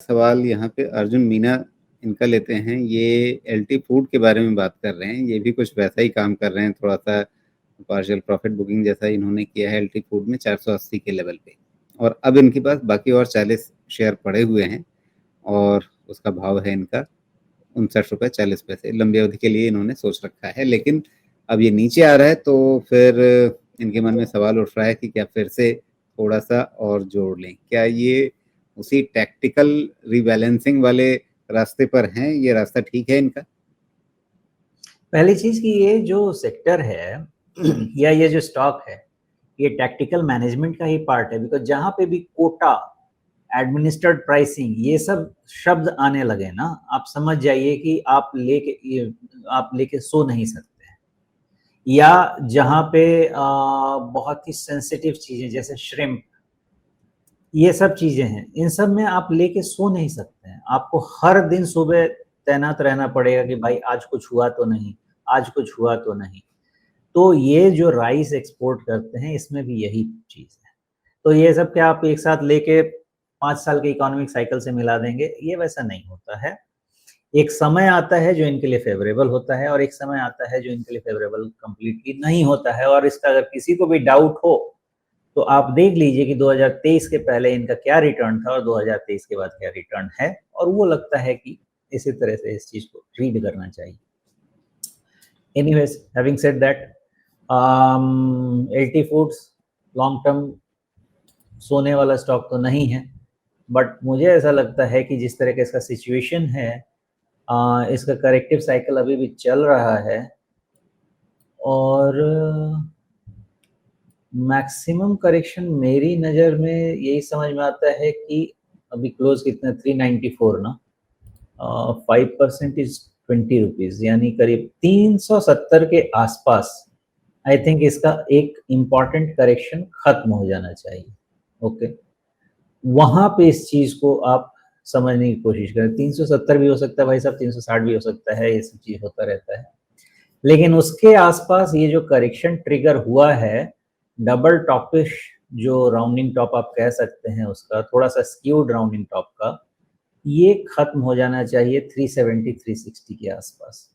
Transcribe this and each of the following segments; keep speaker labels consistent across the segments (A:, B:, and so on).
A: सवाल यहाँ पे अर्जुन मीना इनका लेते हैं। ये एलटी फूड के बारे में बात कर रहे हैं। ये भी कुछ वैसा ही काम कर रहे हैं, थोड़ा सा पार्शियल प्रॉफिट बुकिंग जैसा इन्होंने किया है एलटी फूड में 480 के लेवल पे, और अब इनके पास बाकी और 40 शेयर पड़े हुए हैं और उसका भाव है इनका 59 रुपये 40 पैसे। लंबी अवधि के लिए इन्होंने सोच रखा है, लेकिन अब ये नीचे आ रहा है तो फिर इनके मन में सवाल उठ रहा है कि क्या फिर से थोड़ा सा और जोड़ लें। क्या ये उसी टैक्टिकल रीबैलेंसिंग वाले रास्ते पर हैं? ये रास्ता ठीक है इनका?
B: पहली चीज कि ये जो सेक्टर है या ये जो स्टॉक है, ये टैक्टिकल मैनेजमेंट का ही पार्ट है। बिकॉज जहां पे भी कोटा, एडमिनिस्ट्रेड प्राइसिंग, ये सब शब्द आने लगे ना, आप समझ जाइए कि आप लेके सो नहीं सकते हैं। या जहां पे बहुत ही सेंसिटिव चीजें जैसे श्रिम्प, ये सब चीजें हैं, इन सब में आप लेके सो नहीं सकते हैं। आपको हर दिन सुबह तैनात रहना पड़ेगा कि भाई आज कुछ हुआ तो नहीं, आज कुछ हुआ तो नहीं। तो ये जो राइस एक्सपोर्ट करते हैं, इसमें भी यही चीज है। तो ये सब क्या आप एक साथ लेके 5 साल के इकोनॉमिक साइकिल से मिला देंगे? ये वैसा नहीं होता है। एक समय आता है जो इनके लिए फेवरेबल होता है, और एक समय आता है जो इनके लिए फेवरेबल कंप्लीटली नहीं होता है। और इसका अगर किसी को भी डाउट हो तो आप देख लीजिए कि 2023 के पहले इनका क्या रिटर्न था और 2023 के बाद क्या रिटर्न है, और वो लगता है कि इसी तरह से इस चीज को रीड करना चाहिए। Anyways, having said that, LT foods long term सोने वाला स्टॉक तो नहीं है, बट मुझे ऐसा लगता है कि जिस तरह का इसका सिचुएशन है, इसका करेक्टिव साइकिल अभी भी चल रहा है, और मैक्सिमम करेक्शन मेरी नज़र में यही समझ में आता है कि अभी क्लोज कितना, 394 ना, 5% इज 20 रुपीज, यानी करीब 370 के आसपास आई थिंक इसका एक इम्पॉर्टेंट करेक्शन खत्म हो जाना चाहिए। ओके, वहां पे इस चीज को आप समझने की कोशिश करें। 370 भी हो सकता है भाई साहब, 360 भी हो सकता है, ये सब चीज होता रहता है। लेकिन उसके आसपास ये जो करेक्शन ट्रिगर हुआ है, डबल टॉपिश जो राउंडिंग टॉप आप कह सकते हैं, उसका थोड़ा सा स्क्यूड राउंडिंग टॉप का, ये खत्म हो जाना चाहिए 370 360 के आसपास।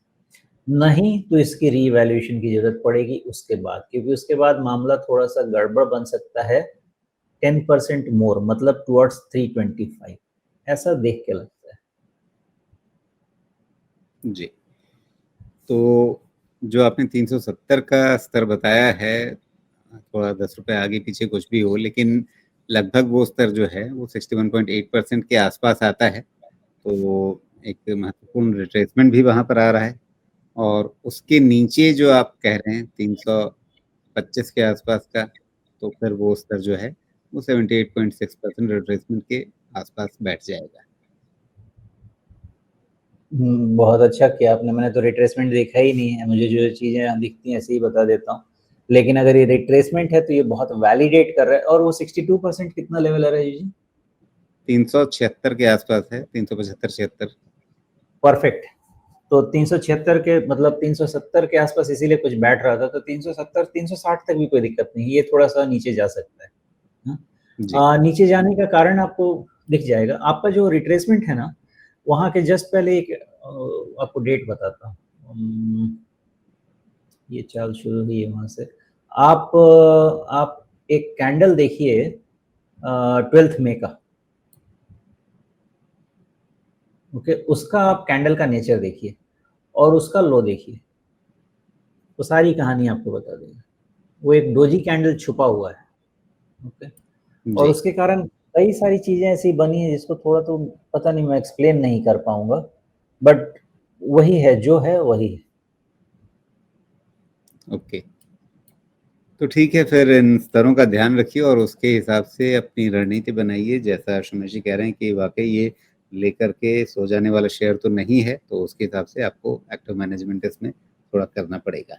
B: नहीं तो इसकी रीवैल्यूएशन की जरूरत पड़ेगी उसके बाद, क्योंकि उसके बाद मामला थोड़ा सा गड़बड़ बन सकता है। 10% मोर मतलब टुवर्ड्स 325, ऐसा देख के लगता है
A: जी। तो जो आपने 370 का स्तर बताया है, थोड़ा 10 रुपए आगे पीछे कुछ भी हो, लेकिन लगभग वो स्तर जो है वो 61.8% के आसपास आता है। तो एक महत्वपूर्ण रिट्रेसमेंट भी वहां पर आ रहा है, और उसके नीचे जो आप कह रहे हैं 325 के आसपास का, तो फिर वो स्तर जो है वो 78.6% रिट्रेसमेंट के आसपास बैठ जाएगा।
B: बहुत अच्छा किया आपने, मैंने तो रिट्रेसमेंट देखा ही नहीं है, मुझे जो चीजें दिखती हैं ऐसे ही बता देता हूँ। लेकिन अगर ये रिट्रेसमेंट है तो ये बहुत वैलिडेट कर रहा है। और वो 62% कितना लेवल आ रहा है जी?
A: 376 के आसपास है, 375-76।
B: परफेक्ट। तो 376 के मतलब 370 के आसपास इसीलिए कुछ बैठ रहा था, तो 370 360 तक भी कोई दिक्कत नहीं, ये थोड़ा सा नीचे जा सकता है।
A: जी।
B: नीचे जाने का कारण आपको दिख जाएगा। आपका जो रिट्रेसमेंट है ना, वहां के जस्ट पहले एक आपको डेट बताता हूँ। ये चाल शुरू हुई है वहां से। आप एक कैंडल देखिए 12 मई का। ओके, उसका आप कैंडल का नेचर देखिए और उसका लो देखिए, तो सारी कहानी आपको बता देगा। वो एक डोजी कैंडल छुपा हुआ है। ओके, और
A: जी।
B: उसके कारण कई सारी चीजें ऐसी बनी है जिसको थोड़ा तो पता नहीं, मैं एक्सप्लेन नहीं कर पाऊंगा, बट वही है जो है वही है।
A: ओके, तो ठीक है, फिर इन स्तरों का ध्यान रखिए और उसके हिसाब से अपनी रणनीति बनाइए। जैसा सुमेश जी कह रहे हैं कि वाकई ये लेकर के सो जाने वाला शेयर तो नहीं है, तो उसके हिसाब से आपको एक्टिव मैनेजमेंट इसमें थोड़ा करना पड़ेगा।